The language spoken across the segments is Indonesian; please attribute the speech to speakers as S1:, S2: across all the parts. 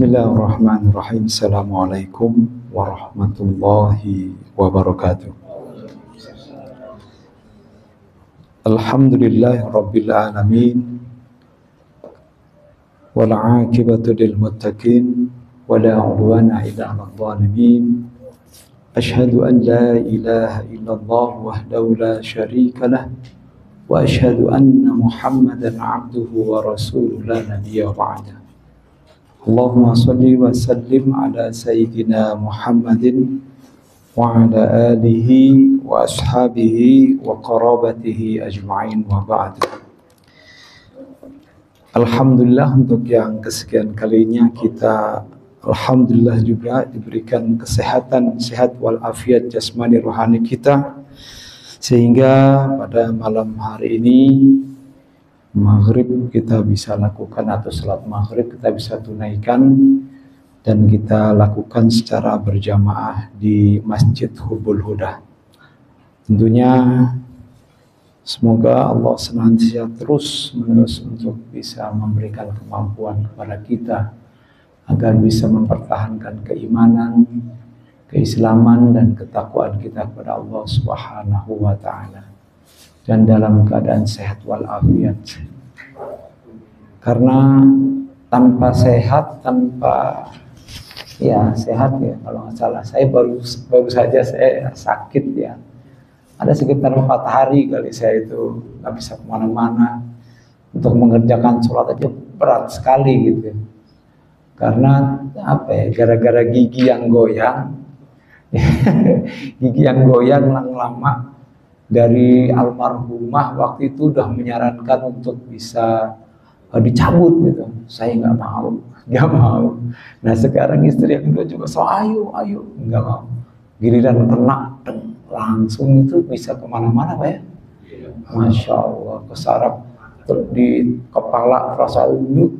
S1: Bismillahirrahmanirrahim. Assalamualaikum warahmatullahi wabarakatuh. Alhamdulillahi rabbil alamin. Wal 'aqibatu lil muttaqin wa la 'udwana illa 'alal zalimin. Asyhadu an la ilaha illallah wahdahu la syarika lah wa asyhadu anna Muhammadan 'abduhu wa rasuluhu la nabiyya ba'da. Allahumma salli wa sallim ala sayyidina Muhammadin wa ala alihi wa ashabihi wa qarabatihi ajma'in wa ba'd. Alhamdulillah, untuk yang kesekian kalinya kita alhamdulillah juga diberikan kesehatan, sehat walafiat jasmani rohani kita, sehingga pada malam hari ini maghrib kita bisa lakukan, atau salat maghrib kita bisa tunaikan dan kita lakukan secara berjamaah di Masjid Hubul Huda. Tentunya semoga Allah senantiasa terus menerus untuk bisa memberikan kemampuan kepada kita agar bisa mempertahankan keimanan, keislaman dan ketakwaan kita kepada Allah Subhanahu wa taala, dan dalam keadaan sehat walafiat. Karena tanpa sehat, tanpa sehat kalau nggak salah, saya baru saja saya sakit ya. Ada sekitar 4 hari kali saya itu nggak bisa kemana-mana. Untuk mengerjakan sholat aja berat sekali gitu. Karena gara-gara gigi yang goyang. Gigi yang goyang lama-lama. Dari almarhumah waktu itu udah menyarankan untuk bisa dicabut gitu. Saya nggak mau. Nah sekarang istri yang kedua juga ayo, nggak mau. Giliran kena langsung itu bisa kemana-mana Pak ya. Masya Allah, kesarap di kepala terasa nyut.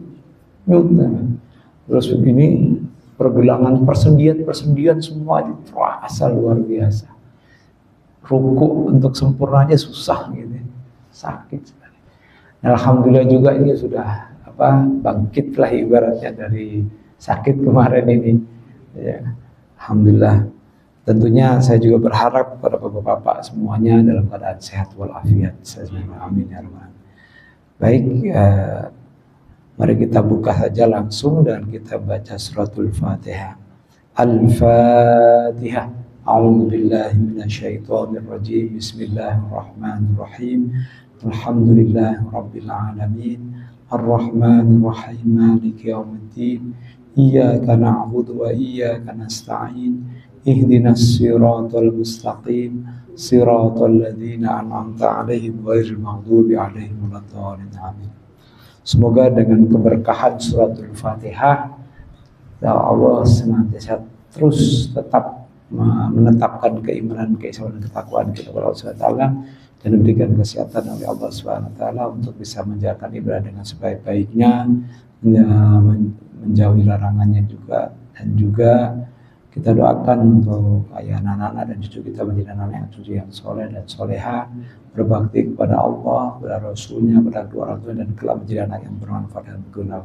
S1: Terus begini pergelangan persendian semua terasa luar biasa. Ruku untuk sempurnanya susah gitu, sakit sekali. Alhamdulillah juga ini sudah bangkit lah ibaratnya dari sakit kemarin ini ya. Alhamdulillah. Tentunya saya juga berharap kepada bapak-bapak semuanya dalam keadaan sehat walafiat. Amin ya rabbal alamin. Baik, mari kita buka saja langsung dan kita baca suratul Fatihah. Al-Fatihah. A'udzu billahi minasyaitonir rajim. Bismillahirrahmanirrahim. Alhamdulillahirabbil alamin. Arrahmanir rahim. Maliki yaumiddin. Iyyaka na'budu wa iyyaka nasta'in. Ihdinas siratal mustaqim. Siratal ladzina an'amta 'alaihim ghairil maghdubi 'alaihim waladdallin. Amin. Semoga dengan keberkahan suratul Fatihah Allah senantiasa terus tetap menetapkan keimanan, keislaman, ketakwaan kita kepada Allah Subhanahu wa taala, dan diberikan kesehatan oleh Allah Subhanahu wa taala untuk bisa menjalankan ibadah dengan sebaik-baiknya, menjauhi larangannya juga, dan juga kita doakan untuk anak-anak dan cucu kita menjadi anak-anak cucu yang soleh dan soleha, berbakti kepada Allah, kepada Rasulnya, kepada kedua orang tua, dan kelak menjadi anak yang bermanfaat dan berguna.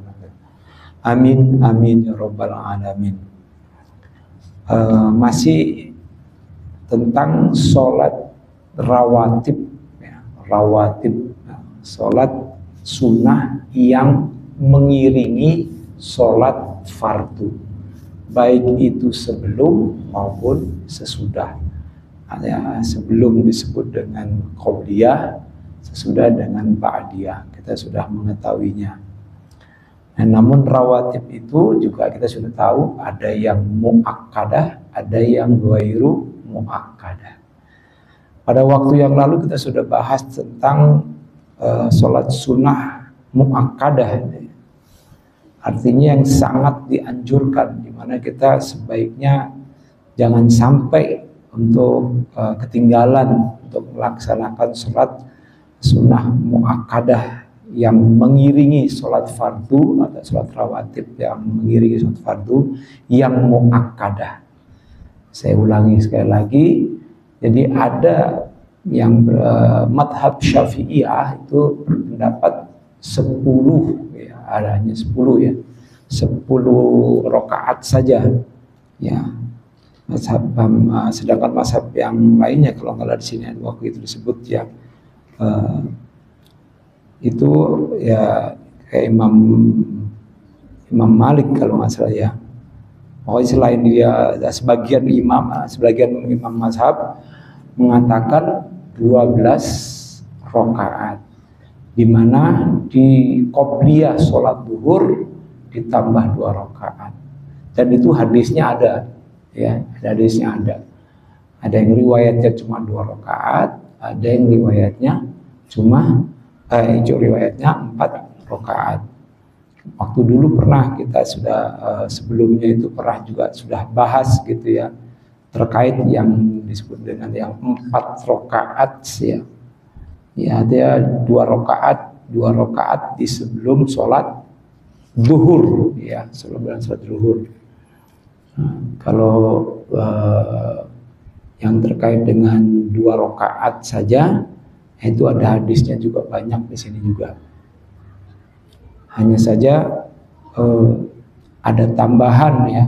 S1: Amin, amin ya rabbal alamin. Masih tentang sholat rawatib ya, sholat sunnah yang mengiringi sholat fardu, baik itu sebelum maupun sesudah. Sebelum disebut dengan qabliyah, sesudah dengan ba'diyah, kita sudah mengetahuinya. Namun rawatib itu juga kita sudah tahu, ada yang muakkadah, ada yang ghairu muakkadah. Pada waktu yang lalu kita sudah bahas tentang sholat sunnah muakkadah, artinya yang sangat dianjurkan, di mana kita sebaiknya jangan sampai untuk ketinggalan untuk melaksanakan sholat sunnah muakkadah yang mengiringi sholat fardu, atau sholat rawatib yang mengiringi sholat fardu yang muakkadah. Saya ulangi sekali lagi, jadi ada yang madhab Syafi'iyah itu berpendapat 10 ya, ada hanya 10 ya, 10 rakaat saja. Ya. Sedangkan mazhab yang lainnya kalau nggak di sini waktu itu disebut ya itu ya kayak Imam Malik kalau nggak salah ya. Pokoknya selain dia sebagian imam mazhab mengatakan 12 rakaat, di mana di qobliyah sholat duhur ditambah 2 rakaat, dan itu hadisnya ada ya, hadisnya ada yang riwayatnya cuma 2 rakaat, ada yang riwayatnya cuma riwayatnya 4 rakaat. Waktu dulu pernah kita sudah sebelumnya itu pernah juga sudah bahas gitu ya, terkait yang disebut dengan yang 4 rakaat ya. Ya, dia 2 rakaat di sebelum sholat zuhur ya, sebelum sholat zuhur. Nah, kalau yang terkait dengan 2 rakaat saja itu ada hadisnya juga banyak di sini juga. Hanya saja ada tambahan ya,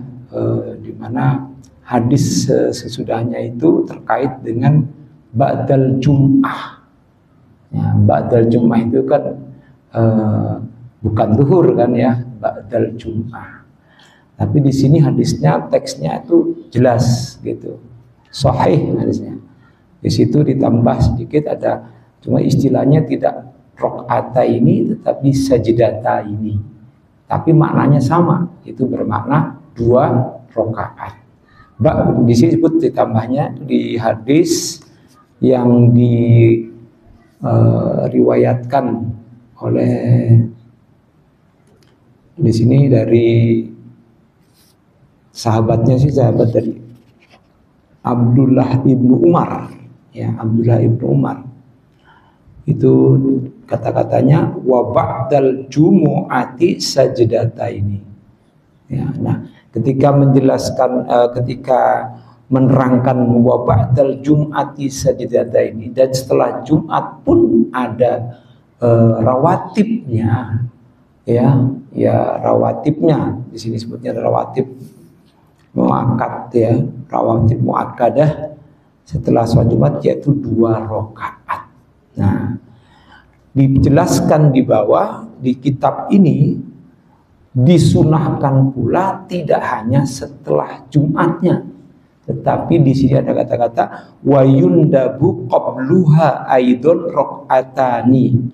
S1: di mana hadis sesudahnya itu terkait dengan ba'dal jum'ah. Ya, ba'dal jum'ah itu kan bukan zuhur kan ya, ba'dal jum'ah. Tapi di sini hadisnya, teksnya itu jelas gitu, sahih hadisnya. Di situ ditambah sedikit ada, cuma istilahnya tidak rokata ini tetapi sajdata ini, tapi maknanya sama, itu bermakna 2 rakaat. Di sini disebut ditambahnya di hadis yang diriwayatkan oleh di sini dari sahabatnya sih, sahabat dari Abdullah ibnu Umar ya, Abdullah ibnu Umar itu kata-katanya wa ba'dal jumu'ati sajdata ini ya. Nah, ketika menjelaskan ketika menerangkan wa ba'dal jum'ati sajdata ini, dan setelah Jumat pun ada rawatibnya ya, rawatibnya di sini sebutnya rawatib muakkad ya, rawatib muakkadah setelah sholat Jumat, yaitu 2 rakaat. Nah, dijelaskan di bawah di kitab ini disunahkan pula tidak hanya setelah Jumatnya, tetapi di sini ada kata-kata wa yundabu qabluha aidon rakaatani,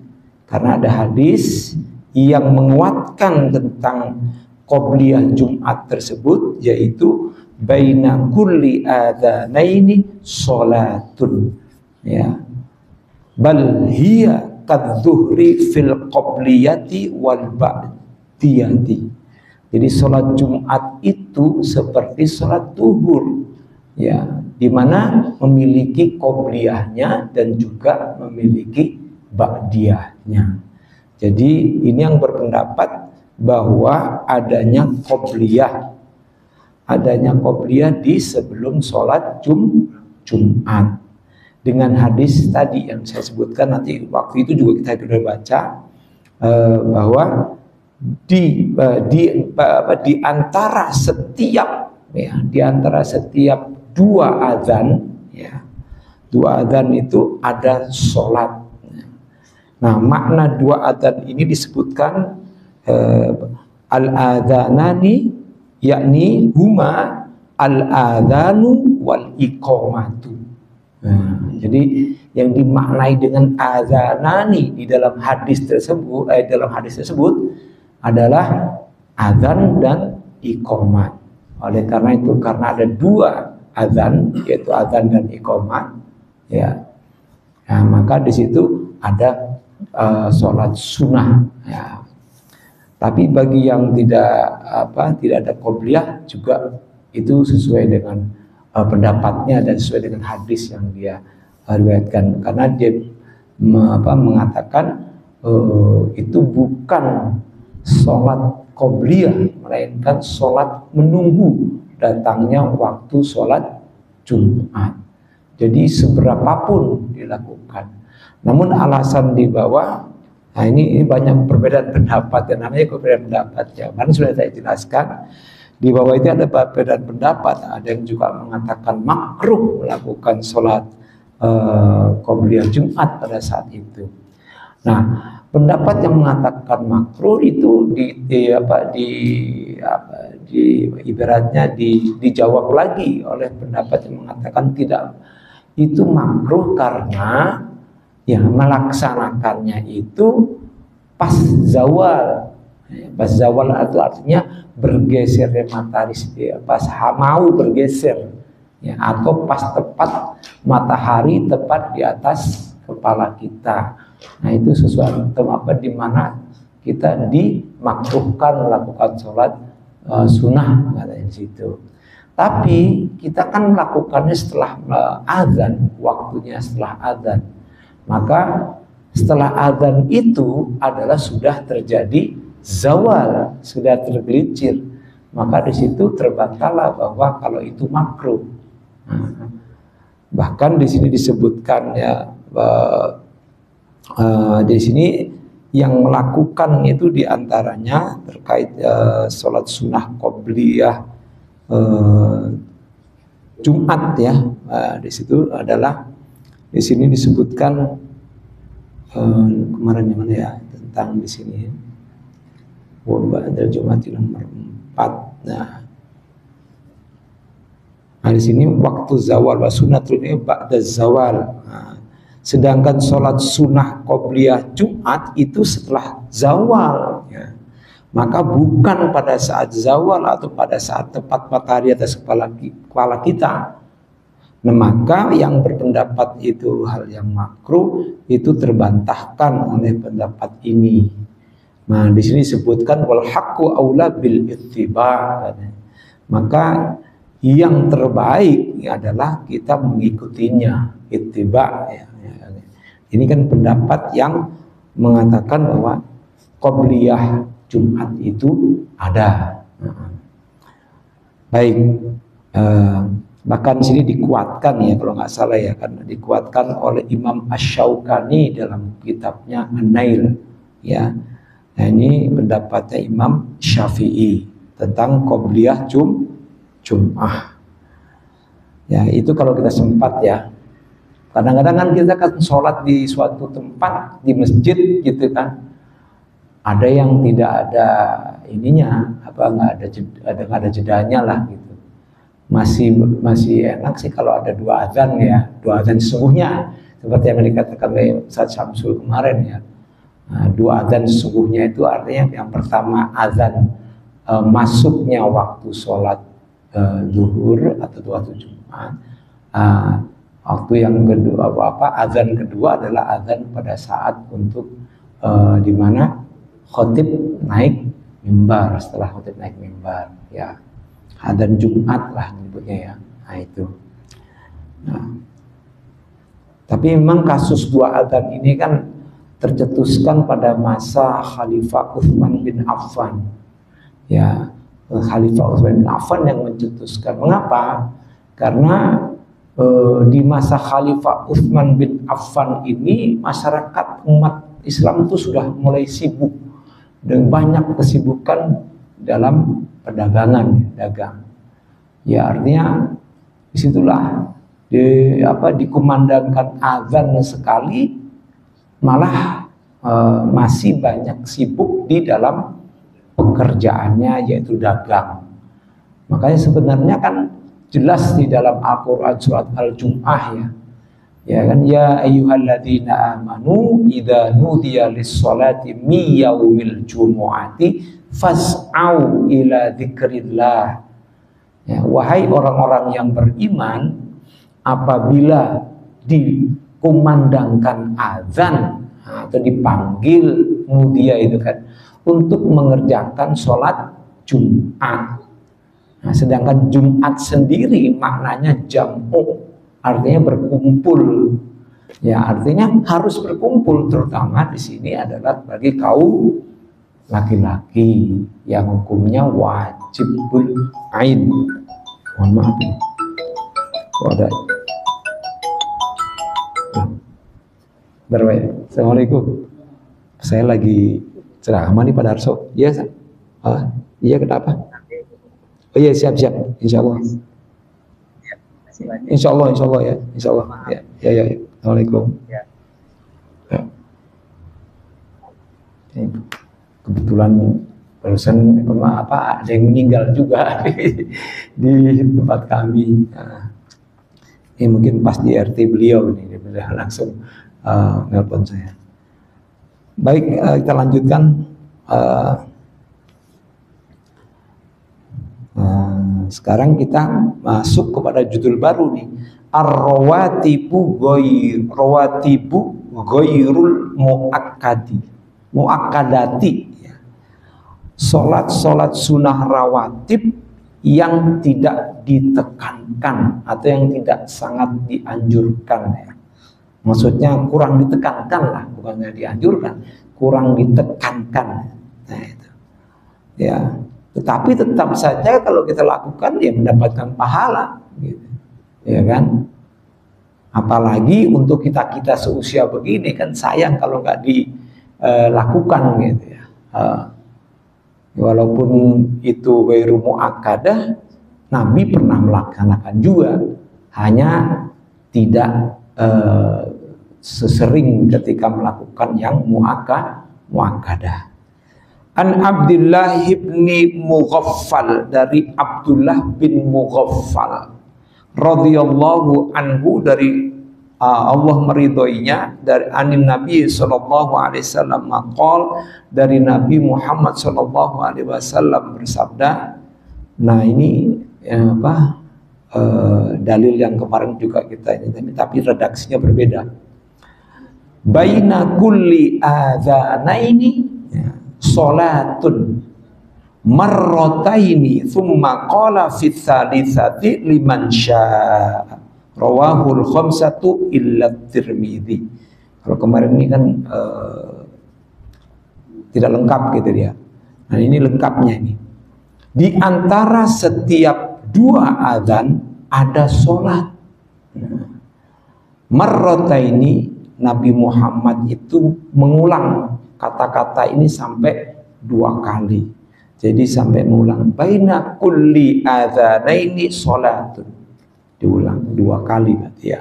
S1: karena ada hadis yang menguatkan tentang qobliyah Jumat tersebut, yaitu baina kulli adzanaini sholatun ya, bal hiya kadzuhri fil qobliyati wal ba'diyati. Jadi sholat Jumat itu seperti sholat zuhur ya, di mana memiliki qobliyahnya dan juga memiliki ba'diyahnya. Jadi ini yang berpendapat bahwa adanya qobliyah di sebelum sholat Jumat, dengan hadis tadi yang saya sebutkan. Nanti waktu itu juga kita sudah baca bahwa di antara setiap dua azan ya, 2 azan itu ada sholat. Nah, makna 2 azan ini disebutkan al-adhanani, yakni huma al-adhanu wal iqamatu. Nah, jadi yang dimaknai dengan azanani di dalam hadis tersebut adalah azan dan iqamat. Oleh karena itu, karena ada 2 azan, yaitu azan dan iqamat ya, nah, maka di situ ada sholat sunnah ya. Tapi bagi yang tidak ada qobliyah juga itu sesuai dengan pendapatnya dan sesuai dengan hadis yang dia riwayatkan, karena dia mengatakan itu bukan sholat qobliyah, melainkan sholat menunggu datangnya waktu sholat Jumat. Jadi seberapapun dilakukan. Namun alasan di bawah Nah ini banyak perbedaan pendapat, yang namanya perbedaan pendapat ya. Mana sudah saya jelaskan di bawah itu ada perbedaan pendapat. Ada yang juga mengatakan makruh melakukan sholat qobliyah Jumat pada saat itu. Nah, pendapat yang mengatakan makruh itu ibaratnya dijawab lagi oleh pendapat yang mengatakan tidak, itu makruh karena ya melaksanakannya itu pas zawal. Pas zawal itu artinya bergeser matahari, pas mau bergeser ya, atau pas tepat matahari tepat di atas kepala kita. Nah itu sesuatu di mana kita dimakruhkan melakukan sholat sunnah katanya di situ. Tapi kita kan melakukannya setelah azan, waktunya setelah azan. Maka setelah azan itu adalah sudah terjadi zawal, sudah tergelincir. Maka di situ terbantahlah bahwa kalau itu makruh. Bahkan di sini disebutkan ya, di sini yang melakukan itu diantaranya terkait sholat sunnah qobliyah Jumat ya. Di situ adalah di sini disebutkan kemarin yang mana ya, tentang di sini wabah dari Jumat nomor 4. Nah di sini waktu zawal wa sunnatul ba'da zawal. Sedangkan sholat sunnah qobliyah Jumat itu setelah zawal ya. Maka bukan pada saat zawal atau pada saat tepat matahari atas kepala kita. Nah, maka yang berpendapat itu hal yang makruh itu terbantahkan oleh pendapat ini. Nah, di sini disebutkan wal haqqu aula bil ittiba. Maka yang terbaik adalah kita mengikutinya, ittiba ya. Ini kan pendapat yang mengatakan bahwa qobliyah Jumat itu ada. Baik. Bahkan di sini dikuatkan ya, kalau nggak salah ya, karena dikuatkan oleh Imam Asy-Syaukani dalam kitabnya An-Nail ya. Nah ini pendapatnya Imam Syafi'i tentang qobliyah Jum'ah. Ya itu kalau kita sempat ya. Kadang-kadang kan kita kan sholat di suatu tempat di masjid gitu kan. Ada yang tidak ada ininya, nggak ada jedanya lah gitu. Masih enak sih kalau ada dua azan ya, dua azan sesungguhnya seperti yang dikatakan oleh Ustaz Syamsul kemarin ya. Nah, dua azan sesungguhnya itu artinya yang pertama azan masuknya waktu sholat zuhur atau waktu Jumat. Waktu yang kedua azan kedua adalah azan pada saat untuk di mana khotib naik mimbar, setelah khotib naik mimbar ya. Adzan Jumat lah menyebutnya ya. Nah itu. Nah, tapi memang kasus dua adzan ini kan tercetuskan pada masa Khalifah Utsman bin Affan. Ya, Khalifah Utsman bin Affan yang mencetuskan. Mengapa? Karena di masa Khalifah Utsman bin Affan ini masyarakat umat Islam itu sudah mulai sibuk dan banyak kesibukan dalam perdagangan, dagang. Ya artinya disitulah dikumandangkan azan sekali, malah masih banyak sibuk di dalam pekerjaannya yaitu dagang. Makanya sebenarnya kan jelas di dalam Al-Quran surat Al-Jum'ah ya. Ya kan, ya ayyuhalladzina amanu idza nudiya lis-sholati min yaumil jumu'ati fas'au ila dzikrillah. Ya, wahai orang-orang yang beriman, apabila dikumandangkan azan atau dipanggil nudiya itu kan untuk mengerjakan sholat Jumat. Nah, sedangkan Jumat sendiri maknanya jam'u, artinya berkumpul. Ya, artinya harus berkumpul, terutama di sini adalah bagi kaum laki-laki yang hukumnya wajibul ain. Mohon maaf ya. Ada. Assalamualaikum. Saya lagi ceramah nih Pak Darso. Iya, iya kenapa? Oh iya siap-siap, insya Allah. Insya Allah ya, insya Allah. Ya. Assalamualaikum. Ya. Kebetulan barusan ada yang meninggal juga di tempat kami. Ini mungkin pas di RT beliau nih, dia langsung nelpon saya. Baik, kita lanjutkan. Sekarang kita masuk kepada judul baru nih, ar-rawatibu ghairul muakkadati. Solat sunnah rawatib yang tidak ditekankan atau yang tidak sangat dianjurkan ya. Maksudnya kurang ditekankan lah, bukannya dianjurkan, kurang ditekankan. Nah itu. Ya, tetapi tetap saja kalau kita lakukan ya mendapatkan pahala gitu. Ya kan? Apalagi untuk kita seusia begini kan sayang kalau nggak dilakukan gitu ya. Walaupun itu ghairu muakkadah, Nabi pernah melaksanakan juga, hanya tidak sesering ketika melakukan yang muakkadah. An Abdullah bin Mughaffal, dari Abdullah bin Mughaffal radhiyallahu anhu, dari Allah meridhoinya, dari anin Nabi sallallahu alaihi wasallam maqal, dari Nabi Muhammad sallallahu alaihi wasallam bersabda. Nah ini dalil yang kemarin juga kita ini, tapi redaksinya berbeda. Baina kulli adzanaini salatun marrataini thumma qala fi tsalitsati liman syaa. Rawahul khamsatu illa Tirmidzi. Kalau kemarin ini kan tidak lengkap gitu dia. Nah ini lengkapnya ini. Di antara setiap dua adzan ada sholat. Marrataini, Nabi Muhammad itu mengulang kata-kata ini sampai 2 kali. Jadi sampai mengulang baina kulli adzanaini sholatun. Diulang 2 kali berarti ya.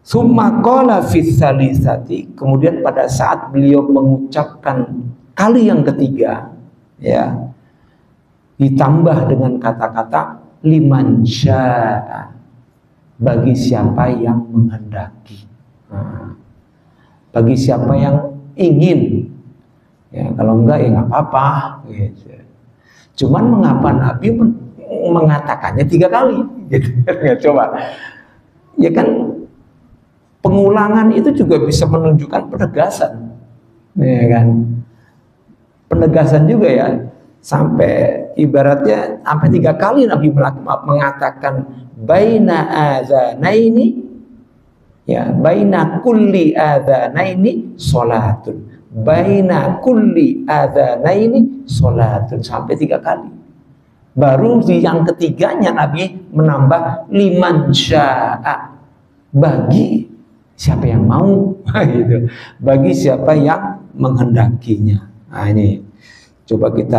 S1: Summa qala fi tsalisati, kemudian pada saat beliau mengucapkan kali yang ketiga ya, ditambah dengan kata-kata liman syaa, bagi siapa yang menghendaki. Nah, bagi siapa yang ingin. Ya, kalau enggak ya enggak apa-apa gitu. Cuman mengapa Nabi mengatakannya 3 kali gitu. Ya, coba. Ya kan pengulangan itu juga bisa menunjukkan penegasan. Ya kan? Penegasan juga ya. Sampai ibaratnya sampai 3 kali Nabi mengatakan baina adzanaini, ya, baina kulli adzanaini sholatun, baina kulli adzanaini sholatun, sampai 3 kali. Baru di yang ketiganya Nabi menambah liman syaa, bagi siapa yang mau gitu, bagi siapa yang menghendakinya. Nah ini coba kita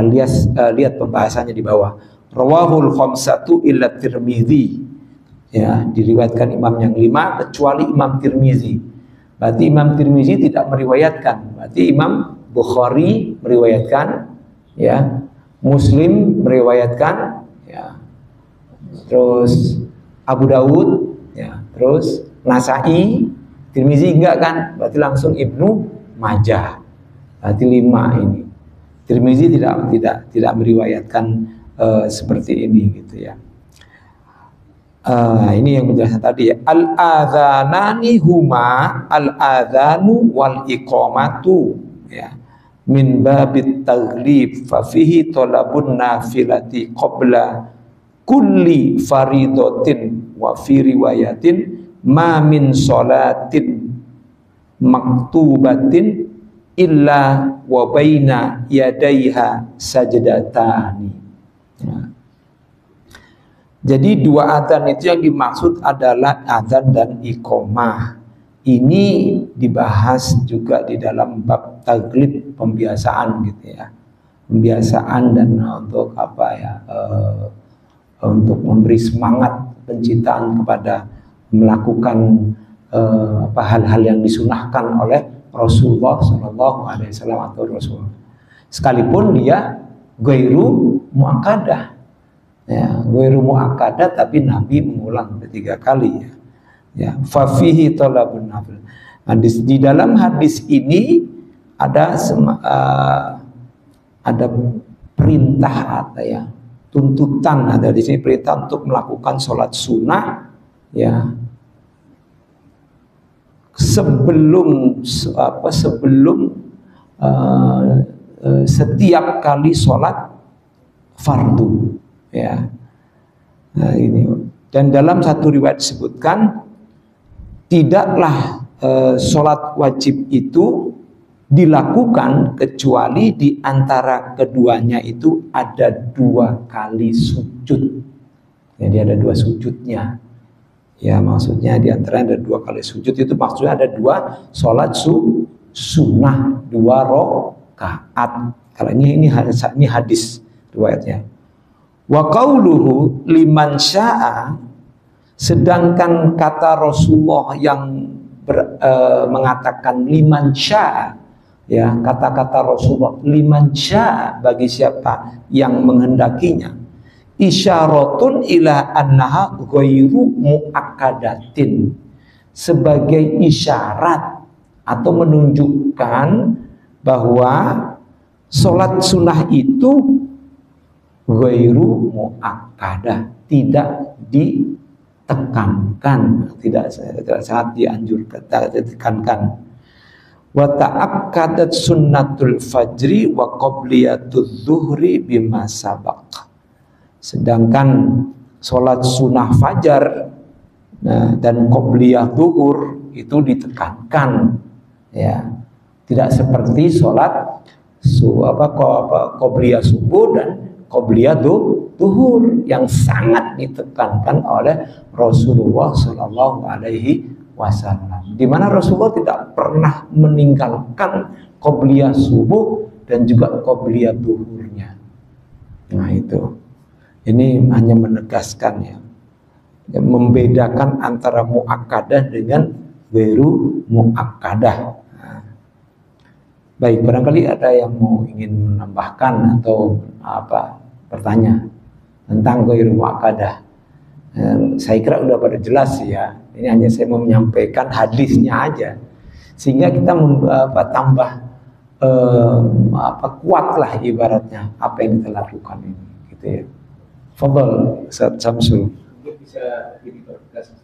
S1: lihat pembahasannya di bawah. Rawahul khamsatu illa Tirmidzi. Ya, diriwayatkan imam yang 5 kecuali Imam Tirmizi. Berarti Imam Tirmizi tidak meriwayatkan. Berarti Imam Bukhari meriwayatkan, ya. Muslim meriwayatkan, ya. Terus Abu Daud, ya. Terus Nasai, Tirmizi enggak kan? Berarti langsung Ibnu Majah. Berarti 5 ini. Tirmizi tidak meriwayatkan seperti ini gitu ya. Ini yang penjelasan tadi ya. Al-adzanani huma al-adzanu wal iqamatu, ya, min babit taghlib fa fihi talabun nafilati qabla kulli faridatin wa fi riwayatin ma min sholatin maktubatin illa wa baina yadaiha sajdatani. Ya. Jadi 2 adzan itu yang dimaksud adalah adzan dan iqamah. Ini dibahas juga di dalam bab taglib, pembiasaan gitu ya. Pembiasaan dan untuk apa ya? Untuk memberi semangat pencitraan kepada melakukan hal-hal yang disunahkan oleh Rasulullah Shallallahu Alaihi Wasallam atau Rasul. Sekalipun dia ghairu muakkadah, ya, ghairu muakkadah, tapi Nabi mengulang 3 kali ya. Ya, fafihi talabun nafil. Di dalam hadis ini ada ada perintah atau ya tuntutan, ada di sini perintah untuk melakukan sholat sunnah ya sebelum setiap kali sholat fardu ya. Nah, ini, dan dalam satu riwayat disebutkan tidaklah sholat wajib itu dilakukan kecuali di antara keduanya itu ada 2 kali sujud. Jadi ada 2 sujudnya. Ya, maksudnya di antaranya ada 2 kali sujud, itu maksudnya ada 2 sholat sunnah, 2 rakaat. Kalau ini hadis riwayatnya. Wa qauluhu liman syaa, sedangkan kata Rasulullah yang mengatakan liman syaa, ya, kata-kata Rasulullah liman syaa, bagi siapa yang menghendakinya, isyaratun ila annaha ghairu muakkadatin, sebagai isyarat atau menunjukkan bahwa sholat sunnah itu ghairu muakkadah, tidak ditekankan, tidak sangat dianjurkan, tidak ditekankan. Wa ta'akkadat sunnatul fajri wa qabliyatudz zuhri bima sabaq. Sedangkan sholat sunnah fajar dan qobliyah zuhur itu ditekankan ya, tidak seperti sholat qobliyah subuh dan qobliyah zuhur yang sangat ditekankan oleh Rasulullah Shallallahu Alaihi Wasallam, di mana Rasulullah tidak pernah meninggalkan qobliyah subuh dan juga qobliyah zuhurnya. Nah itu, ini hanya menegaskan ya, membedakan antara muakkadah dengan ghairu muakkadah. Nah, baik, barangkali ada yang mau ingin menambahkan atau bertanya tentang ghairu muakkadah. Saya kira udah pada jelas ya. Ini hanya saya mau menyampaikan hadisnya aja, sehingga kita tambah kuatlah ibaratnya apa yang kita lakukan ini, gitu ya. Fadhal Ustaz Samsul.
S2: Mungkin bisa dipertegas,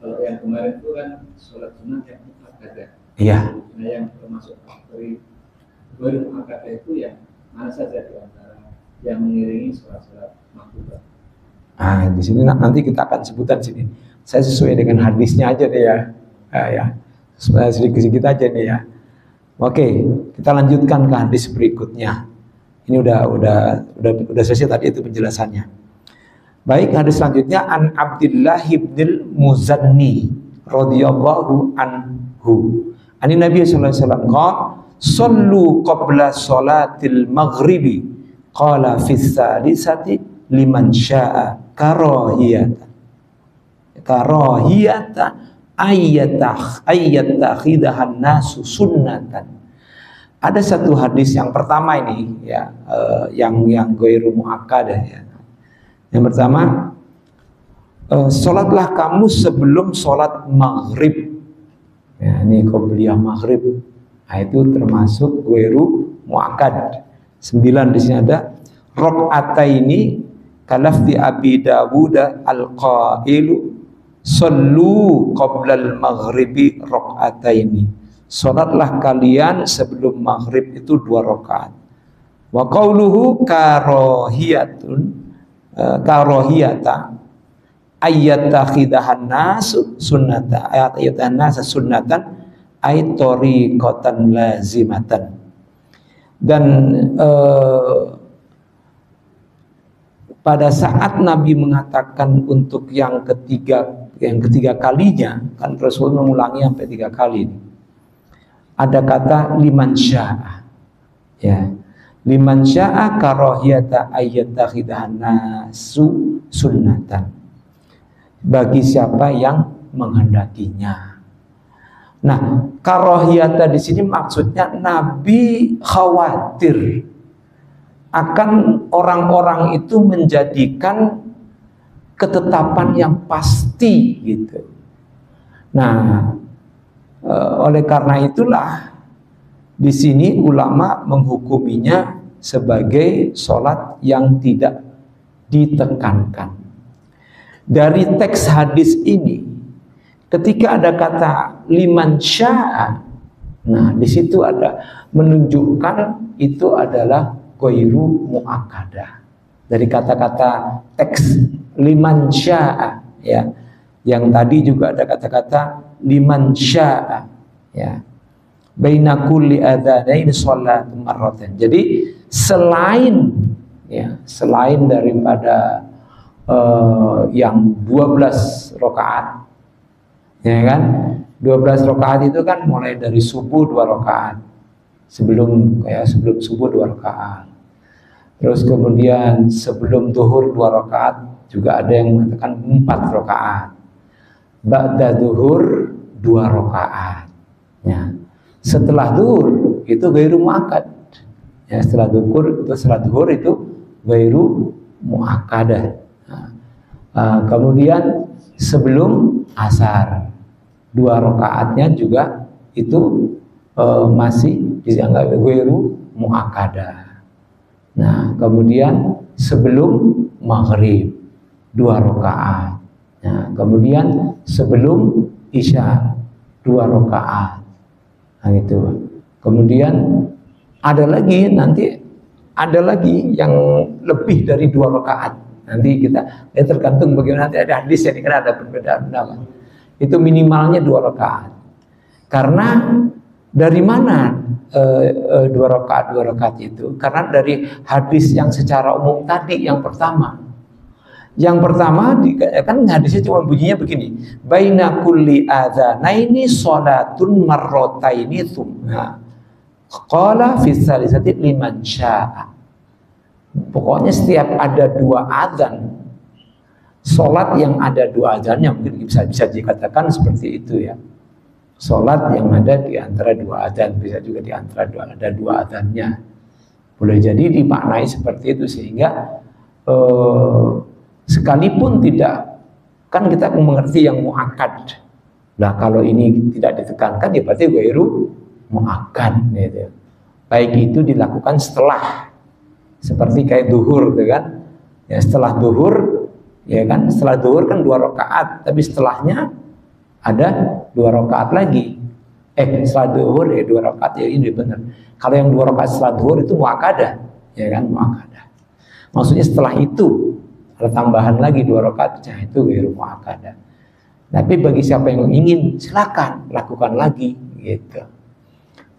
S2: kalau yang kemarin itu kan sholat sunnah yang muakkadah.
S1: Iya.
S2: Nah, yang termasuk dari ghairu muakkadah itu yang mana saja di antara yang mengiringi sholat-sholat makruh?
S1: Nah, di sini nanti kita akan sebutkan sini. Saya sesuai dengan hadisnya aja deh ya. Ya. Sedikit-sedikit aja nih ya. Oke, kita lanjutkan ke hadis berikutnya. Ini udah selesai tadi itu penjelasannya. Baik, hadis selanjutnya an Abdullah ibnil Muzanni radhiyallahu anhu. Ani Nabi sallallahu alaihi wasallam qala sallu qabla salatil maghribi qala fis salisati liman syaa karahiyata ayyattakhidahan nasu sunnatan. Ada satu hadis yang pertama ini ya, yang ghairu muakkadah ya. Yang pertama, sholatlah kamu sebelum sholat maghrib. Ya, ini qobliyah maghrib. Nah, itu termasuk ghairu muakkad. 9 di sini ada rakaataini kalafdi Abi Dawud al-qailu sallu qoblal maghribi rakaataini. Salatlah kalian sebelum maghrib itu 2 rakaat. Wa qauluhu karahiyata ayyattakhidahan nasu sunnata, ayyattakhidahan nasa sunnatan ay tariqatan lazimatan. Dan pada saat Nabi mengatakan untuk yang ketiga yang ketiga kalinya, kan Rasul mengulangi sampai 3 kali ini. Ada kata liman sya'a. Ya. Liman sya'a karahiyata ayyatakhidahan nasu sunnatan. Bagi siapa yang menghendakinya. Nah, karahiyata di sini maksudnya Nabi khawatir akan orang-orang itu menjadikan ketetapan yang pasti gitu. Nah, oleh karena itulah di sini ulama menghukuminya sebagai sholat yang tidak ditekankan. Dari teks hadis ini, ketika ada kata liman sya'a, nah di situ ada menunjukkan itu adalah ghairu muakkadah. Dari kata-kata teks liman sya'a, ya, yang tadi juga ada kata-kata liman sya'a, ya, baina kulli adzanain sholatu marratan. Jadi selain daripada yang 12 rakaat, ya kan, 12 rakaat itu kan mulai dari subuh 2 rakaat, sebelum subuh 2 rakaat, terus kemudian sebelum zuhur 2 rakaat, juga ada yang mengatakan 4 rakaat, ba'da zuhur 2 rakaat, ya. Setelah zuhur itu ghairu muakkad, ya, setelah zuhur itu ghairu muakkadah. Kemudian sebelum asar 2 rakaatnya juga itu masih dianggap ghairu muakkadah. Nah, kemudian sebelum maghrib 2 rakaat. Nah, kemudian sebelum isya 2 rakaat. Nah, itu. Kemudian ada lagi yang lebih dari 2 rakaat. Nanti kita tergantung bagaimana, nanti ada hadis yang kan ada perbedaan pendapat. Itu minimalnya 2 rakaat. Karena dari mana 2 rakaat itu? Karena dari hadis yang secara umum tadi yang pertama. Yang pertama kan hadisnya cuma bunyinya begini. Baina kulli adzanaini sholatun marrataini tsumma qala fi salisati liman syaa. Pokoknya setiap ada 2 adzan, sholat yang ada 2 adzannya, mungkin bisa dikatakan seperti itu ya. Sholat yang ada di antara 2 adzan, bisa juga di antara ada 2 adzannya. Boleh jadi dimaknai seperti itu, sehingga sekalipun tidak, kan kita mengerti yang muakkad. Nah, kalau ini tidak ditekankan ya berarti ghairu muakkad gitu. Baik itu dilakukan setelah, seperti kayak zuhur gitu kan. Ya, setelah zuhur, ya kan, setelah zuhur kan 2 rakaat, tapi setelahnya ada 2 rakaat lagi. Setelah zuhur ya 2 rakaat, ya ini benar. Kalau yang 2 rakaat setelah zuhur itu muakkadah, ya kan, muakkadah. Maksudnya setelah itu ada tambahan lagi 2 rakaat, ya itu ghairu muakkadah. Tapi bagi siapa yang ingin, silakan lakukan lagi gitu.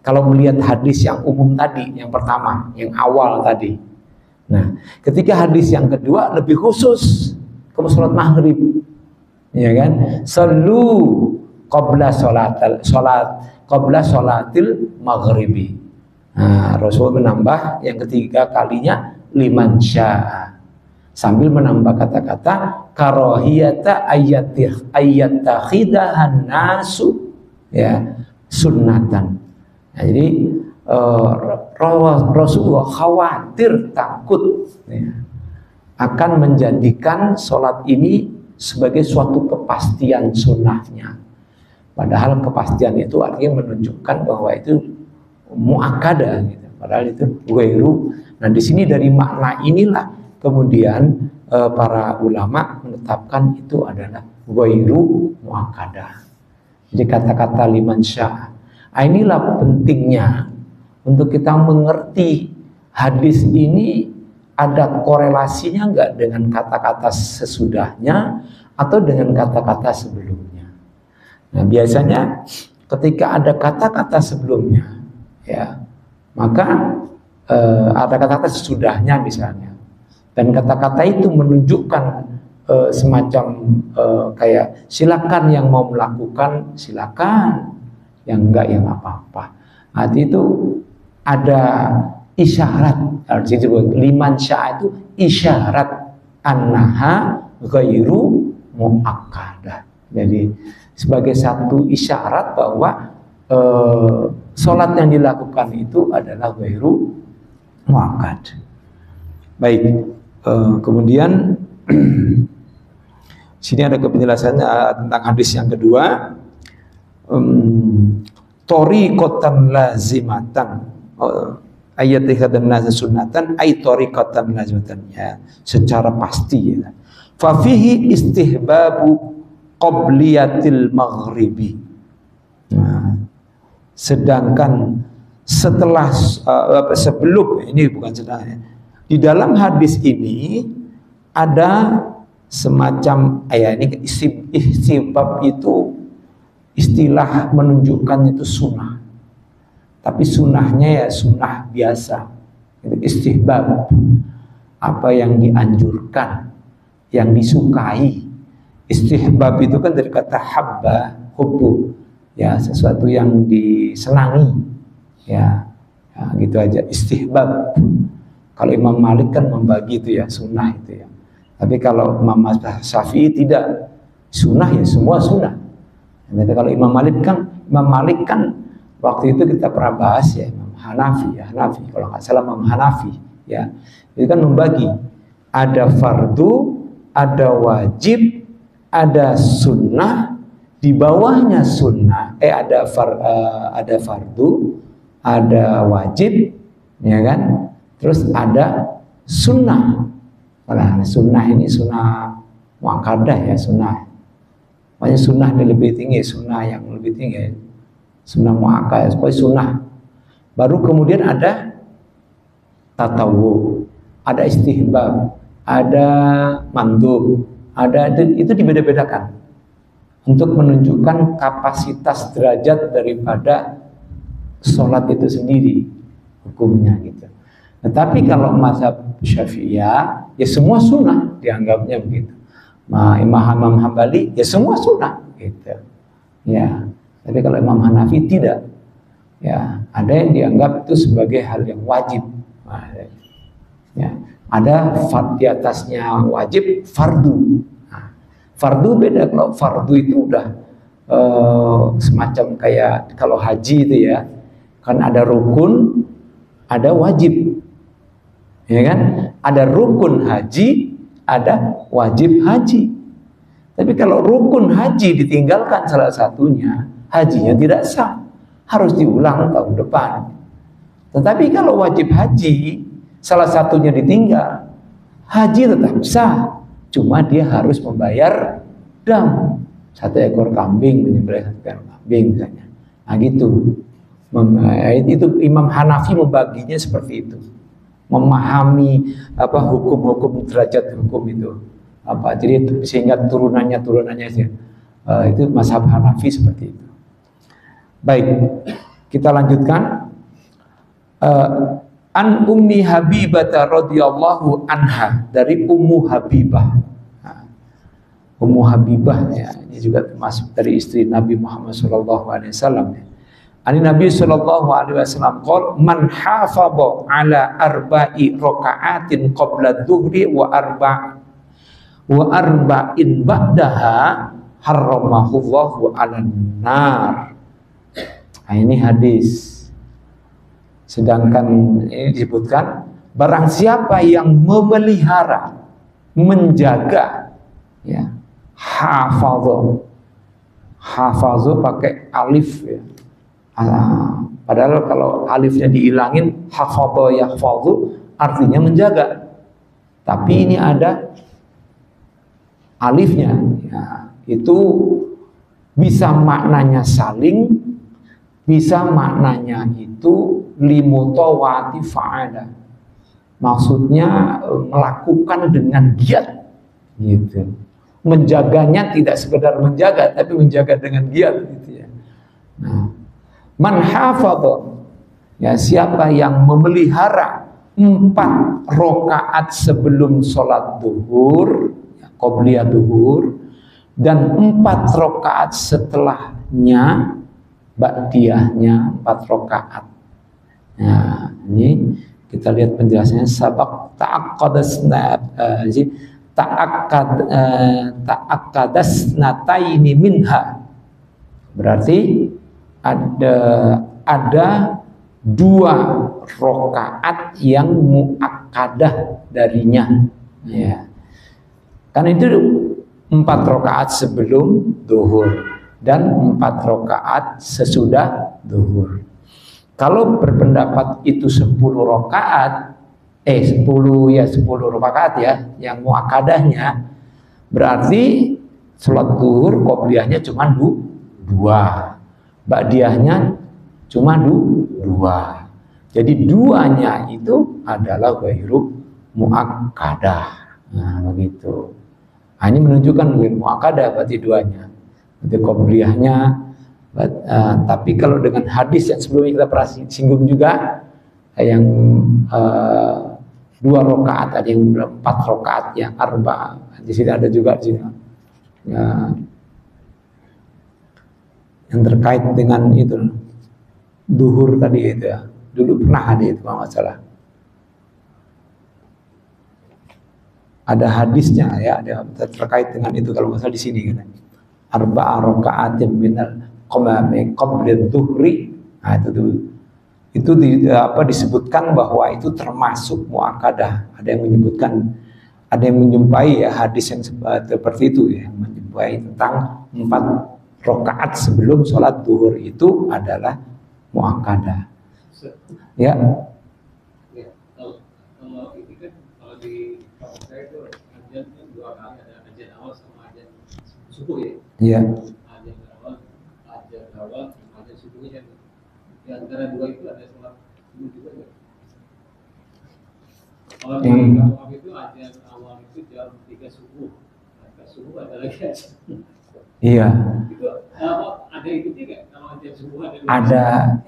S1: Kalau melihat hadis yang umum tadi, yang pertama, yang awal tadi. Nah, ketika hadis yang kedua lebih khusus ke sholat maghrib, ya kan? Sallu qabla sholatil maghribi. Nah, Rasul menambah yang ketiga kalinya liman syaa, sambil menambah kata-kata karahiyata ayyatakhidahan nasu, ya, sunnatan. Nah, jadi Rasulullah khawatir, takut, ya, akan menjadikan sholat ini sebagai suatu kepastian sunnahnya. Padahal kepastian itu artinya menunjukkan bahwa itu muakkadah, gitu. Padahal itu ghairu. Nah, di sini dari makna inilah kemudian para ulama menetapkan itu adalah ghairu muakkadah. Jadi kata-kata liman syaa. Nah, inilah pentingnya untuk kita mengerti hadis ini ada korelasinya enggak dengan kata-kata sesudahnya atau dengan kata-kata sebelumnya. Nah, biasanya ketika ada kata-kata sebelumnya, ya, maka ada kata-kata sesudahnya misalnya, dan kata-kata itu menunjukkan semacam kayak silakan yang mau melakukan silakan, yang enggak ya nggak apa-apa. Arti itu ada isyarat, disebut liman syaa itu isyarat annaha ghairu muakkadah. Jadi sebagai satu isyarat bahwa sholat yang dilakukan itu adalah ghairu muakkad. Baik, kemudian sini ada penjelasannya tentang hadis yang kedua. Tariqatan lazimatan, ayat ikhatan nazar sunnatan ay tariqatan lazimatan, ya secara pasti ya. Fa fihi istihbabu qabliyatil maghribi. Nah, sedangkan setelah sebelum ini bukan sedangkan, di dalam hadis ini ada semacam ini istihbab itu istilah menunjukkan itu sunnah, tapi sunnahnya ya sunnah biasa, itu istihbab, apa yang dianjurkan, yang disukai. Istihbab itu kan dari kata habba, hubbu, ya sesuatu yang disenangi, ya gitu aja istihbab. Kalau Imam Malik kan membagi itu ya sunnah itu ya, tapi kalau Imam Syafi'i tidak, sunnah ya semua sunnah. Jadi kalau Imam Malik kan waktu itu kita pernah bahas ya, Imam Hanafi kalau nggak salah Imam Hanafi ya, itu kan membagi ada fardu, ada wajib, ada sunnah, di bawahnya sunnah ada fardu, ada wajib, ya kan, terus ada sunnah. Nah, sunnah ini sunnah muakkadah ya, sunnah. Makanya sunnah ini lebih tinggi, sunnah yang lebih tinggi, sunnah muakkadah, pokoknya sunnah. Baru kemudian ada tatawu, ada istihbab, ada mandub, ada itu dibeda-bedakan untuk menunjukkan kapasitas derajat daripada sholat itu sendiri hukumnya gitu. Tetapi kalau mazhab Syafi'iyah ya semua sunnah dianggapnya begitu. Imam Hambali ya semua sunnah gitu. Ya, tapi kalau Imam Hanafi tidak. Ya, ada yang dianggap itu sebagai hal yang wajib. Ya, ada di atasnya wajib fardu. Fardu beda, kalau fardu itu udah semacam kayak kalau haji itu ya, kan ada rukun, ada wajib, ya kan? Ada rukun haji, ada wajib haji. Tapi kalau rukun haji ditinggalkan salah satunya, hajinya tidak sah, harus diulang tahun depan. Tetapi kalau wajib haji salah satunya ditinggal, haji tetap sah, cuma dia harus membayar dam, 1 ekor kambing, menyembelih 1 ekor kambing misalnya. Nah gitu. Itu Imam Hanafi membaginya seperti itu, memahami hukum-hukum derajat hukum itu apa, jadi sehingga turunannya itu mazhab Hanafi seperti itu. Baik, kita lanjutkan. An Ummi Habibah radhiyallahu anha, dari Ummu Habibah. Ummu Habibah ya, ini juga termasuk dari istri Nabi Muhammad SAW ya. Ani Nabi sallallahu alaihi wasallam qol man hafadha ala arba'i raka'atin qabla dhuhri wa arba'in ba'daha harramahullahu 'alan nar. Nah, ini hadis. Sedangkan ini disebutkan barang siapa yang memelihara, menjaga ya, hafadha pakai alif ya. Padahal kalau alifnya dihilangin, hafadha yahfadhu artinya menjaga. Tapi ini ada alifnya ya, itu bisa maknanya saling, bisa maknanya itu limutawati fa'ala, maksudnya melakukan dengan giat gitu. Menjaganya tidak sekedar menjaga, tapi menjaga dengan giat gitu ya. Nah, man hafadha ya, siapa yang memelihara 4 rakaat sebelum sholat duhur ya, qobliyah zuhur, dan 4 rakaat setelahnya ba'diyahnya 4 rakaat. Nah, ini kita lihat penjelasannya. Sabaq ta'akkadasnataini minha. Berarti ada 2 rakaat yang muakkadah darinya. Ya. Kan itu 4 rakaat sebelum zuhur dan 4 rakaat sesudah zuhur. Kalau berpendapat itu 10 rakaat, 10 rakaat ya, yang muakkadahnya, berarti sholat zuhur qobliyahnya cuma 2, ba'diyahnya cuma 2. Jadi 2-nya itu adalah ghairu muakkadah. Nah, begitu. Nah, ini menunjukkan ghairu muakkadah berarti 2-nya. Berarti qobliyahnya. Tapi kalau dengan hadis yang sebelumnya kita pernah singgung juga, yang 2 rakaat, ada yang 4 rakaat, yang arba. Di sini ada juga di sini. Ya, yang terkait dengan itu zuhur tadi itu ya. Dulu pernah ada itu kalau nggak salah. Ada hadisnya ya, ada terkait dengan itu kalau nggak salah di sini kan. Arba'a raka'atin minal qamami qabla dhuhri. Nah, itu disebutkan bahwa itu termasuk muakkadah. Ada yang menyebutkan, ada yang menjumpai ya hadis yang seperti itu ya, menjumpai tentang 4 rakaat sebelum sholat zuhur itu adalah muakkadah. Ya.
S2: Ya, kalau ini kan kalau di kampus saya itu ajan 2 kali, ada ajan awal sama ajan subuh ya.
S1: Iya.
S2: Ajan awal, ajan subuhnya. Di antara 2 itu ada sholat subuh juga ya. Kalau di kampus itu ajan awal itu jam 3 subuh. Nah, subuh ada lagi ajan.
S1: Iya.
S2: Itu ada itu juga kalau ajan subuh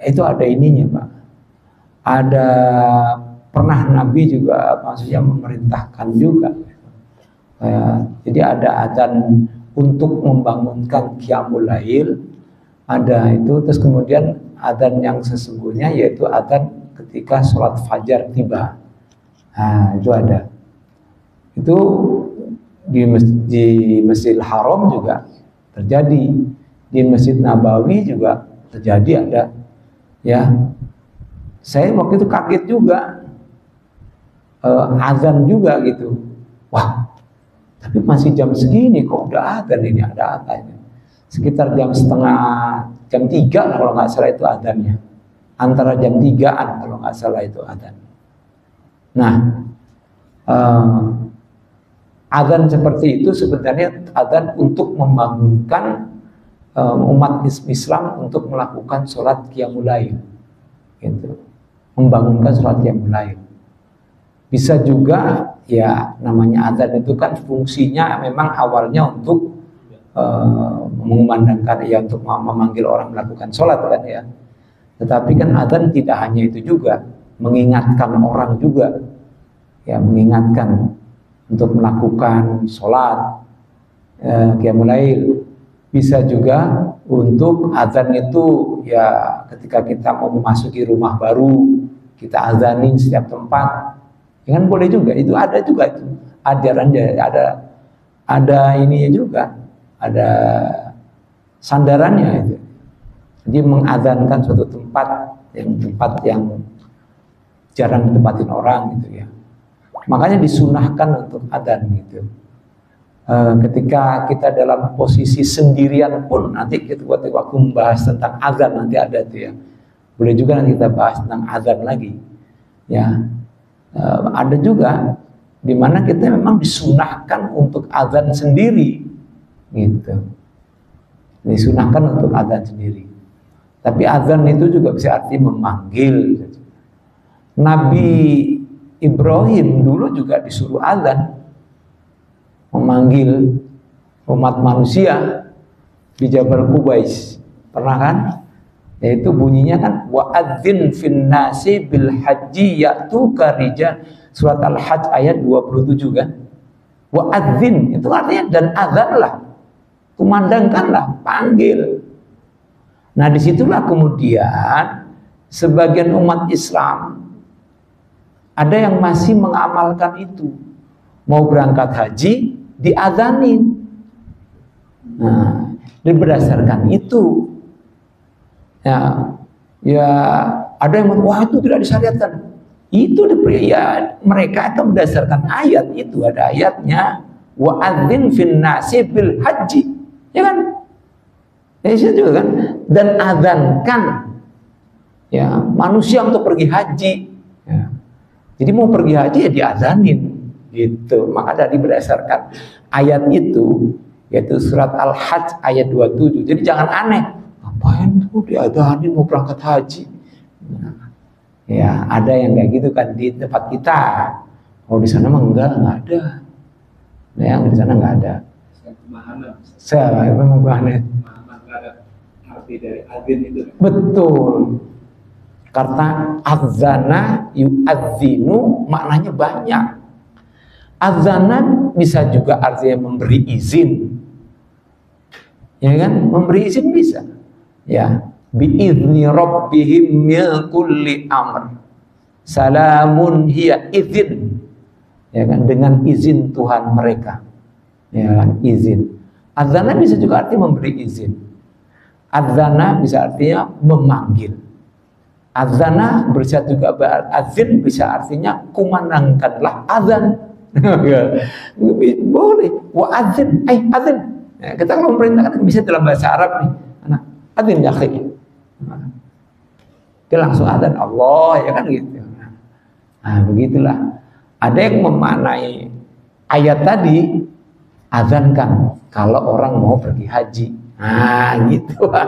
S1: itu ada ininya Pak. Ada pernah Nabi juga maksudnya memerintahkan juga. Jadi ada adzan untuk membangunkan qiyamul lail, ada itu, terus kemudian adzan yang sesungguhnya yaitu adzan ketika sholat fajar tiba. Nah, itu ada. Itu di Masjidil Haram juga terjadi, di Masjid Nabawi juga terjadi ada. Ya, saya waktu itu kaget juga, azan juga gitu. Wah, tapi masih jam segini kok udah azan ini, ada azannya. Sekitar jam 3 lah kalau nggak salah itu azannya. Antara jam 3-an kalau nggak salah itu azan. Nah, azan seperti itu sebenarnya azan untuk membangunkan umat Islam untuk melakukan sholat qiyamul lail, gitu. Membangunkan sholat qiyamul lail. Bisa juga ya, namanya azan itu kan fungsinya memang awalnya untuk mengumandangkan ya, untuk memanggil orang melakukan sholat kan ya. Tetapi kan azan tidak hanya itu juga, mengingatkan orang juga, ya, mengingatkan untuk melakukan sholat qiyamul lail. Bisa juga untuk azan itu ya ketika kita mau memasuki rumah baru, kita azanin setiap tempat, ya kan boleh juga. Itu ada juga itu ajarannya, ada ininya juga, ada sandarannya itu. Jadi mengazankan suatu tempat yang jarang ditempatin orang gitu ya. Makanya disunahkan untuk adzan gitu. Ketika kita dalam posisi sendirian pun, nanti kita waktu membahas tentang azan nanti ada tuh ya. Boleh juga nanti kita bahas tentang azan lagi. Ya, ada juga di mana kita memang disunahkan untuk azan sendiri, gitu. Disunahkan untuk azan sendiri. Tapi azan itu juga bisa arti memanggil. Nabi Ibrahim dulu juga disuruh azan, memanggil umat manusia di Jabal Qubais. Pernah kan? Yaitu bunyinya kan wa'adzin fin nasi bil haji ya'tuka rijal. Surat Al-Hajj ayat 27 kan? Wa adzin itu artinya dan azanlah, kumandangkanlah, panggil. Nah disitulah kemudian sebagian umat Islam ada yang masih mengamalkan itu. Mau berangkat haji diazanin. Nah, berdasarkan itu ya ada yang wah itu tidak disyariatkan. Itu ya mereka akan berdasarkan ayat itu, ada ayatnya wa adzin fin nasi bil haji, ya kan? Ya juga kan, dan adzankan ya manusia untuk pergi haji. Ya. Jadi mau pergi haji ya diazanin gitu. Maka dari berdasarkan ayat itu yaitu surat Al-Hajj ayat 27. Jadi jangan aneh, ngapain tuh diazanin mau berangkat haji? Nah, ya ada yang kayak gitu kan di tempat kita. Kalau di sana mah enggak ada. Nah, yang di sana enggak ada. Saya memang pemahaman
S2: terhadap arti dari adzin itu.
S1: Betul. Karena adzana yu'adzinu maknanya banyak. Adzanan bisa juga artinya memberi izin. Ya kan? Memberi izin bisa. Ya. Bi'izni rabbihim min kulli amr. Salamun hiya izin. Ya kan? Dengan izin Tuhan mereka. Ya kan? Izin. Adzana bisa juga artinya memberi izin. Adzana bisa artinya memanggil. Adzana bisa juga azin bisa artinya kumandangkanlah azan. Boleh. Wa azin, azin. Ya, kita kalau memerintahkan bisa dalam bahasa Arab nih. Anak azin ya akhi. Dia langsung azan Allah ya kan gitu. Nah, begitulah. Ada yang memaknai ayat tadi azankan kalau orang mau pergi haji. Nah, gitu Pak.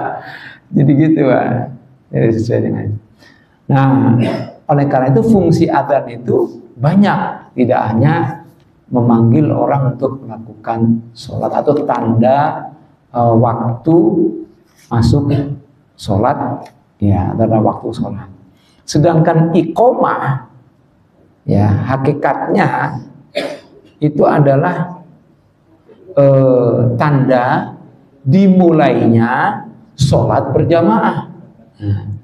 S1: Jadi gitu Pak. Jadi sesuai dengan. Nah, oleh karena itu fungsi adzan itu banyak, tidak hanya memanggil orang untuk melakukan sholat atau tanda waktu masuk sholat, ya tanda waktu sholat. Sedangkan iqomah, ya hakikatnya itu adalah tanda dimulainya sholat berjamaah.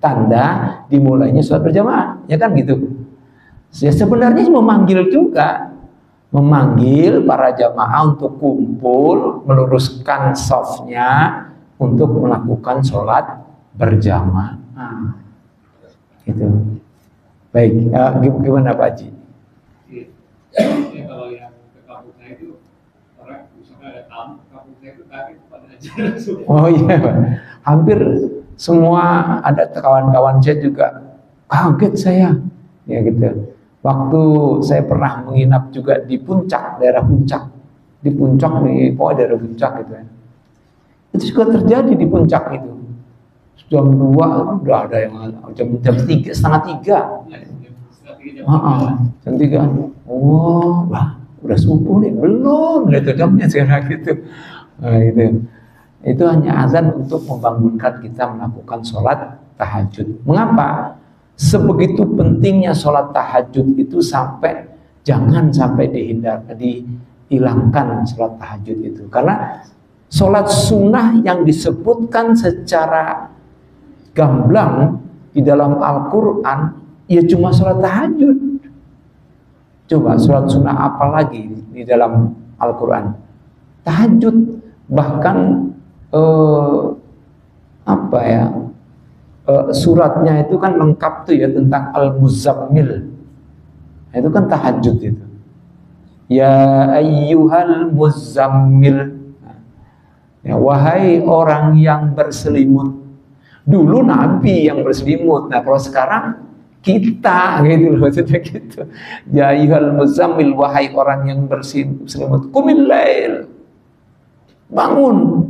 S1: Tanda dimulainya sholat berjamaah, ya kan gitu. Ya, sebenarnya memanggil juga, memanggil para jamaah untuk kumpul, meluruskan shafnya untuk melakukan sholat berjamaah. Gitu. Baik, gimana Pak Haji?
S2: Ya, kalau yang ke kampung saya itu orang misalnya ada tamu, kampung saya itu kaget pada aja.
S1: Oh iya, hampir semua ada kawan-kawan saya juga kaget saya, ya gitu. Waktu saya pernah menginap juga di puncak, daerah puncak, di puncak nih, pokoknya daerah puncak gitu ya. Itu juga terjadi di puncak itu. Jam 2 udah ada yang jam 3, setengah 3. Jam 3. Oh, wah, udah subuh nih, belum gitu jamnya sekarang gitu. Nah, gitu. Itu hanya azan untuk membangunkan kita melakukan sholat tahajud. Mengapa? Sebegitu pentingnya sholat tahajud itu jangan sampai dihilangkan sholat tahajud itu. Karena sholat sunnah yang disebutkan secara gamblang di dalam Al-Quran ya cuma sholat tahajud. Coba sholat sunnah apa lagi di dalam Al-Quran? Tahajud. Bahkan suratnya itu kan lengkap tuh ya tentang Al-Muzammil. Itu kan tahajud itu. Ya ayyuhal muzammil. Ya, wahai orang yang berselimut. Dulu Nabi yang berselimut. Nah kalau sekarang kita gitu loh, maksudnya gitu. Ya ayyuhal muzammil, wahai orang yang berselimut. Qumil lail. Bangun.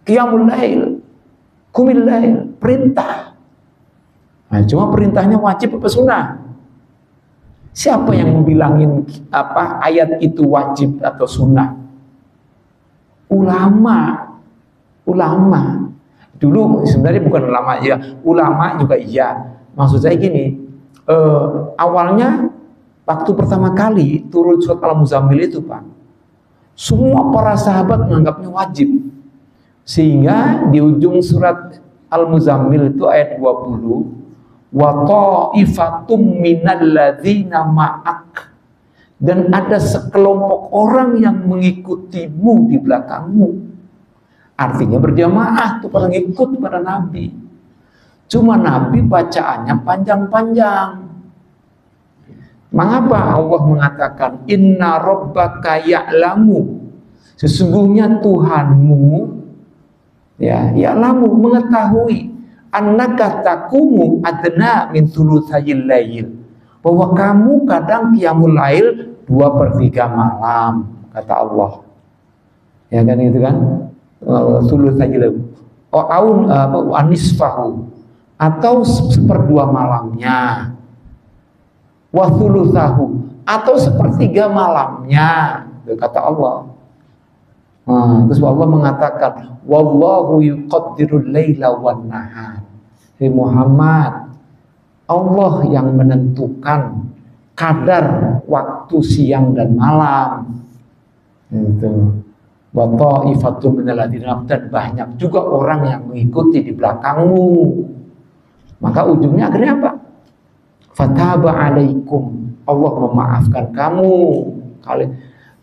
S1: Qiyamul lail, qumil lail, perintah. Nah, cuma perintahnya wajib apa sunnah? Siapa yang membilangin ayat itu wajib atau sunnah? Ulama. Dulu sebenarnya bukan ulama ya, ulama juga iya. Maksud saya gini, awalnya waktu pertama kali turun surat Al-Muzammil itu Pak, Semua para sahabat menganggapnya wajib. Sehingga di ujung surat Al-Muzammil itu ayat 20, wa ta'ifatum minal ladzina ma'ak, dan ada sekelompok orang yang mengikutimu di belakangmu. Artinya berjamaah tuh pada ngikut pada Nabi. Cuma Nabi bacaannya panjang-panjang. Mengapa Allah mengatakan inna rabbaka ya'lamu, sesungguhnya Tuhanmu ya'lamu, mengetahui, annaka taqumu adna min thulutsayil lail, bahwa kamu kadang qiyamul lail 2/3 malam, kata Allah. Ya kan itu kan? Thulutsayil lail. Anisfahu, atau 1/2 malamnya. Wa thulutsahu, atau 1/3 malamnya, kata Allah. Terus Allah mengatakan wallahu yuqaddirul laila wan nahar. Hai Muhammad, Allah yang menentukan kadar waktu siang dan malam. Itu. Wa ta'ifatun minal ladzina, dan banyak juga orang yang mengikuti di belakangmu. Maka ujungnya akhirnya apa? Fataba alaikum, Allah memaafkan kamu.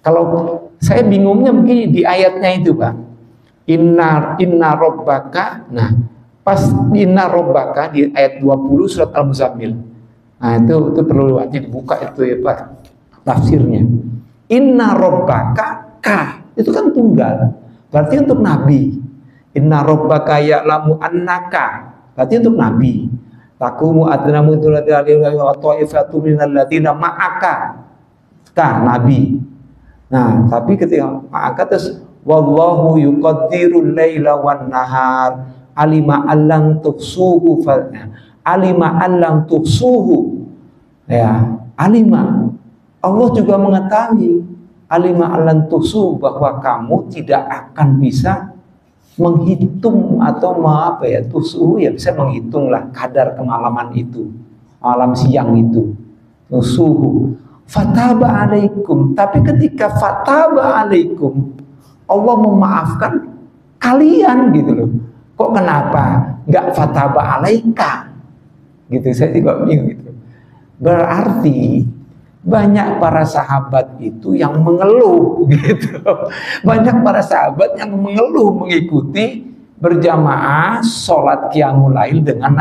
S1: Kalau saya bingungnya begini di ayatnya itu, Pak. Inna rabbaka. Nah, pas inna rabbaka di ayat 20 surat Al-Muzammil. Nah, itu perlu dibuka itu ya, Pak. Tafsirnya. Inna rabbaka, ka, itu kan tunggal. Berarti untuk nabi. Inna rabbaka ya'lamu annaka, berarti untuk nabi. Taqumu adna min thulutsayil lail wa ta'ifatu minal ladzina ma'aka, ka, nabi. Nah, tapi ketika ma'aka terus wallahu yuqaddirul laila wan nahar, alima allam tuhsuhu, alima allam tuhsuhu, ya, alima, Allah juga mengetahui, alima allam tuhsuhu, bahwa kamu tidak akan bisa menghitung atau apa ya, tuhsuhu ya, bisa menghitunglah kadar kemalaman itu, malam siang itu, tuhsuhu. Fataba alaikum, tapi ketika fataba alaikum, Allah memaafkan kalian gitu loh. Kok kenapa nggak fataba alaika gitu? Saya juga bingung gitu. Berarti banyak para sahabat itu yang mengeluh gitu. Banyak para sahabat yang mengeluh mengikuti berjamaah sholat qiyamul lail dengan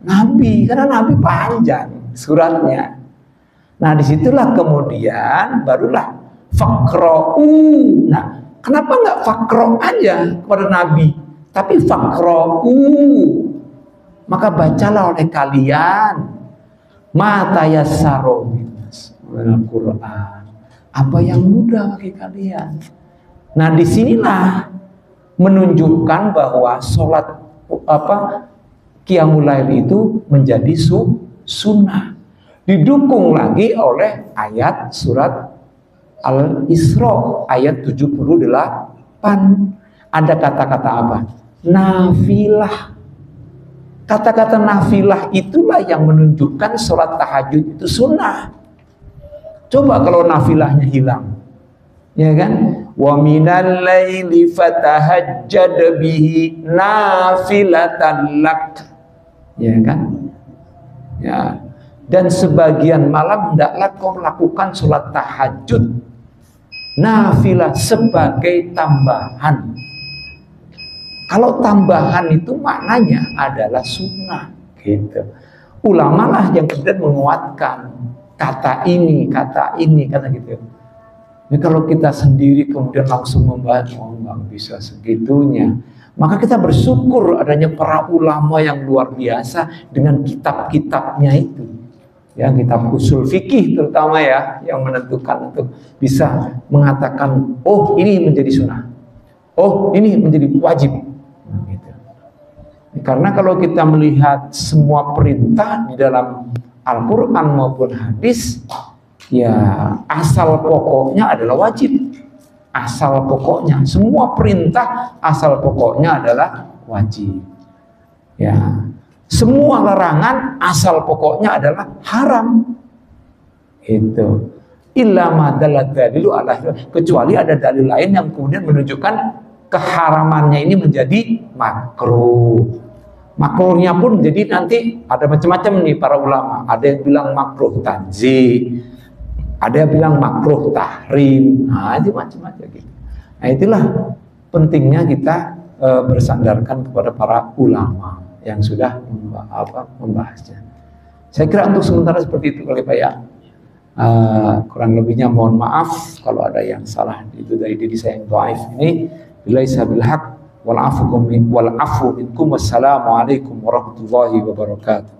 S1: Nabi, karena Nabi panjang suratnya. Nah, disitulah kemudian barulah fakra'u. Nah, kenapa nggak fakro aja kepada Nabi, tapi fakra'u, maka bacalah oleh kalian ma tayassara minas Al-Quran, apa yang mudah bagi kalian. Nah, disinilah menunjukkan bahwa sholat qiyamul lail itu menjadi sunnah. Didukung lagi oleh ayat surat Al-Isra ayat 78. Ada kata-kata apa? Nafilah. Kata-kata nafilah itulah yang menunjukkan sholat tahajud itu sunnah. Coba kalau nafilahnya hilang, ya kan? Wa minal laili fatahajjad bihi nafilatan lak, ya kan? Ya. Dan sebagian malam hendaklah kau melakukan sholat tahajud nafilah sebagai tambahan. Kalau tambahan itu maknanya adalah sunnah gitu. Ulama lah yang kemudian menguatkan kata ini kata gitu. Ini kalau kita sendiri kemudian langsung membahas, oh nggak bisa segitunya. Maka kita bersyukur adanya para ulama yang luar biasa dengan kitab-kitabnya itu. Ya, kitab usul fikih terutama ya, yang menentukan untuk bisa mengatakan, oh ini menjadi sunnah, oh ini menjadi wajib. Nah, gitu. Karena kalau kita melihat semua perintah di dalam Al-Quran maupun hadis, ya asal pokoknya adalah wajib. Asal pokoknya, semua perintah asal pokoknya adalah wajib. Ya. Semua larangan asal pokoknya adalah haram. Itu. illa ma dallat dalilu ala, kecuali ada dalil lain yang kemudian menunjukkan keharamannya ini menjadi makruh. Makruhnya pun jadi nanti ada macam-macam nih para ulama. Ada yang bilang makruh tanzih, ada yang bilang makruh tahrim. Nah, itu macam-macam gitu. Nah, itulah pentingnya kita bersandarkan kepada para ulama yang sudah membahasnya. Saya kira untuk sementara seperti itu kali Pak ya. Kurang lebihnya mohon maaf kalau ada yang salah itu dari diri saya yang dhaif ini. Billahi sabil haq wal afu minkum. Wassalamualaikum warahmatullahi wabarakatuh.